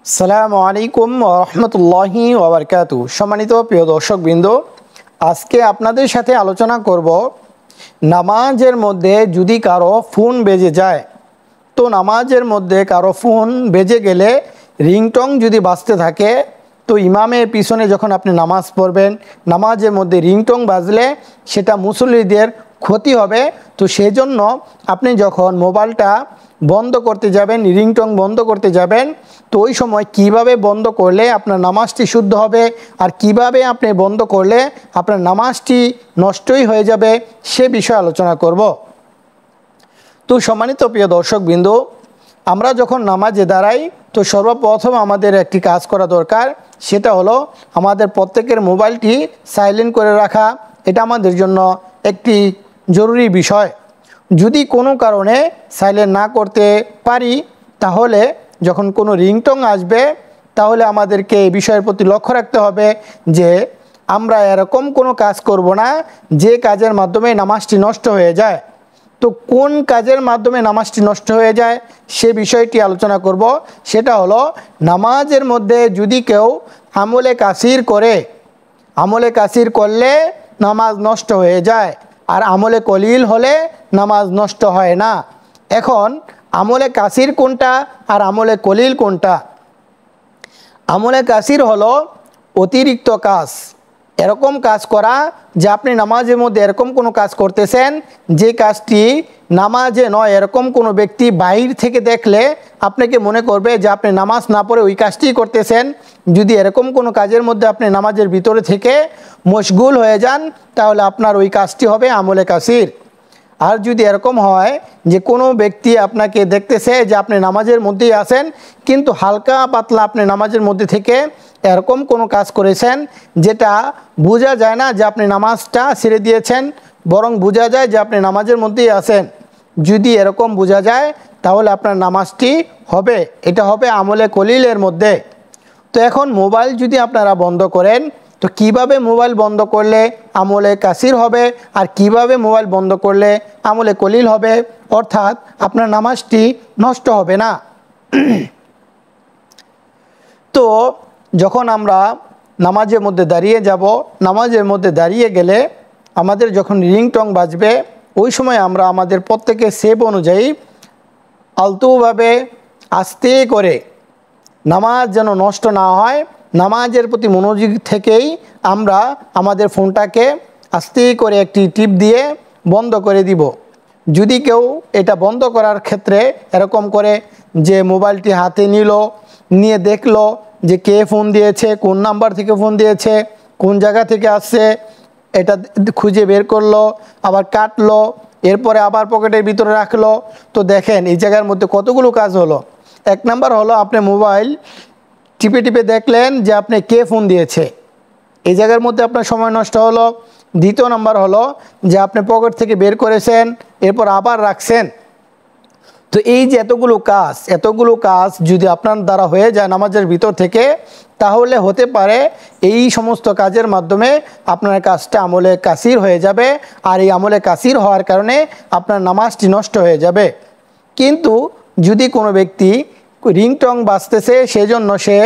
আসসালামু আলাইকুম ওয়া রাহমাতুল্লাহি ওয়া বারাকাতুহু। সম্মানিত প্রিয় দর্শকবৃন্দ, আজকে আপনাদের সাথে আলোচনা করব নামাজের মধ্যে যদি কারো ফোন বেজে যায়, তো নামাজের মধ্যে কারো ফোন বেজে গেলে রিংটং যদি বাজতে থাকে, তো ইমামের পিছনে যখন আপনি নামাজ পড়বেন, নামাজের মধ্যে রিংটং বাজলে সেটা মুসল্লিদের ক্ষতি হবে। তো সেজন্য আপনি যখন মোবাইলটা বন্ধ করতে যাবেন, রিংটং বন্ধ করতে যাবেন, তো ওই সময় কিভাবে বন্ধ করলে আপনার নামাজটি শুদ্ধ হবে আর কিভাবে আপনি বন্ধ করলে আপনার নামাজটি নষ্টই হয়ে যাবে সে বিষয়ে আলোচনা করব। তো সম্মানিত প্রিয় দর্শকবৃন্দ, আমরা যখন নামাজে দাঁড়াই, তো সর্বপ্রথম আমাদের একটি কাজ করা দরকার, সেটা হলো আমাদের প্রত্যেকের মোবাইলটি সাইলেন্ট করে রাখা। এটা আমাদের জন্য একটি জরুরি বিষয়। যদি কোনো কারণে সাইলেন্ট না করতে পারি, তাহলে যখন কোনো রিংটং আসবে, তাহলে আমাদেরকে এই বিষয়ের প্রতি লক্ষ্য রাখতে হবে যে আমরা এরকম কোনো কাজ করব না যে কাজের মাধ্যমে নামাজটি নষ্ট হয়ে যায়। তো কোন কাজের মাধ্যমে নামাজটি নষ্ট হয়ে যায় সে বিষয়টি আলোচনা করব। সেটা হলো নামাজের মধ্যে যদি কেউ আমলে কাসির করে, আমলে কাসির করলে নামাজ নষ্ট হয়ে যায়, আর আমলে কলিল হলে নামাজ নষ্ট হয় না। এখন আমলে কাসির কোনটা আর আমলে কলিল কোনটা? আমলে কাসির হলো অতিরিক্ত কাজ, এরকম কাজ করা যে আপনি নামাজের মধ্যে এরকম কোনো কাজ করতেছেন যে কাজটি নামাজে নয়, এরকম কোনো ব্যক্তি বাইরে থেকে দেখলে আপনাকে মনে করবে যে আপনি নামাজ না পড়ে ওই কাজটি করতেছেন। যদি এরকম কোনো কাজের মধ্যে আপনি নামাজের ভিতরে থেকে মশগুল হয়ে যান, তাহলে আপনার ওই কাজটি হবে আমলে কাসির। আর যদি এরকম হয় যে কোনো ব্যক্তি আপনাকে দেখতেছে যে আপনি নামাজের মধ্যেই আছেন, কিন্তু হালকা পাতলা আপনি নামাজের মধ্যে থেকে এরকম কোনো কাজ করেছেন যেটা বোঝা যায় না যে আপনি নামাজটা ছেড়ে দিয়েছেন, বরং বোঝা যায় যে আপনি নামাজের মধ্যেই আছেন, যদি এরকম বোঝা যায় তাহলে আপনার নামাজটি হবে, এটা হবে আমলে কলিলের মধ্যে। তো এখন মোবাইল যদি আপনারা বন্ধ করেন, তো কিভাবে মোবাইল বন্ধ করলে আমলে কাসির হবে আর কিভাবে মোবাইল বন্ধ করলে আমলে কলিল হবে, অর্থাৎ আপনার নামাজটি নষ্ট হবে না। তো যখন আমরা নামাজের মধ্যে দাঁড়িয়ে যাব, নামাজের মধ্যে দাঁড়িয়ে গেলে আমাদের যখন রিংটং বাজবে, ওই সময় আমরা আমাদের প্রত্যেকের সেভ অনুযায়ী আলতোভাবে আস্তে করে, নামাজ যেন নষ্ট না হয়, নামাজের প্রতি মনোযোগ থেকেই আমরা আমাদের ফোনটাকে আস্তে করে একটি টিপ দিয়ে বন্ধ করে দিব। যদি কেউ এটা বন্ধ করার ক্ষেত্রে এরকম করে যে মোবাইলটি হাতে নিয়ে দেখলো যে কে ফোন দিয়েছে, কোন নাম্বার থেকে ফোন দিয়েছে, কোন জায়গা থেকে আসছে, এটা খুঁজে বের করলো, আবার কাটলো, এরপরে আবার পকেটের ভিতরে রাখলো, তো দেখেন এই জায়গার মধ্যে কতগুলো কাজ হলো। এক নাম্বার হলো আপনি মোবাইল টিপে টিপে দেখলেন যে আপনি কে ফোন দিয়েছে, এই জায়গার মধ্যে আপনার সময় নষ্ট হলো। দ্বিতীয় নাম্বার হলো যে আপনি পকেট থেকে বের করেছেন, এরপর আবার রাখছেন। তো এই যে এতগুলো কাজ যদি আপনার দ্বারা হয়ে যায় নামাজের ভিতর থেকে, তাহলে হতে পারে এই সমস্ত কাজের মাধ্যমে আপনার কাজটা আমলে কাসির হয়ে যাবে, আর এই আমলে কাসির হওয়ার কারণে আপনার নামাজটি নষ্ট হয়ে যাবে। কিন্তু যদি কোনো ব্যক্তি রিংটং বাজতেছে সেজন্য সে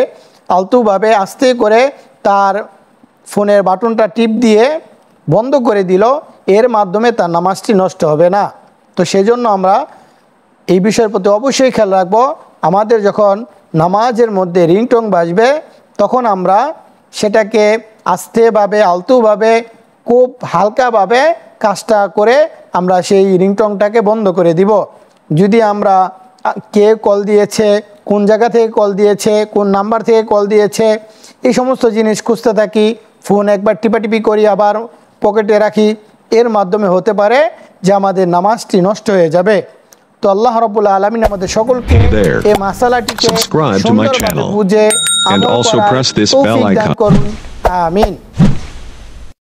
আলতুভাবে আস্তে করে তার ফোনের বাটনটা টিপ দিয়ে বন্ধ করে দিল, এর মাধ্যমে তার নামাজটি নষ্ট হবে না। তো সেজন্য আমরা এই বিষয়ের প্রতি অবশ্যই খেয়াল রাখবো। আমাদের যখন নামাজের মধ্যে রিংটং বাজবে, তখন আমরা সেটাকে আস্তেভাবে আলতুভাবে খুব হালকাভাবে কাজটা করে আমরা সেই রিংটংটাকে বন্ধ করে দিব। যদি আমরা কে কল দিয়েছে, কোন জায়গা থেকে কল দিয়েছে, কোন নাম্বার থেকে কল দিয়েছে, এই সমস্ত জিনিস খুঁজতে থাকি, ফোন একবার টিপাটিপি করি আবার পকেটে রাখি, এর মাধ্যমে হতে পারে যে আমাদের নামাজটি নষ্ট হয়ে যাবে। তো আল্লাহ রাব্বুল আলামিন আমাদের সকলকে এই মাসালাটিকে সুন্দরভাবে বুঝে আমল করার তৌফিক দান করুন। আমিন।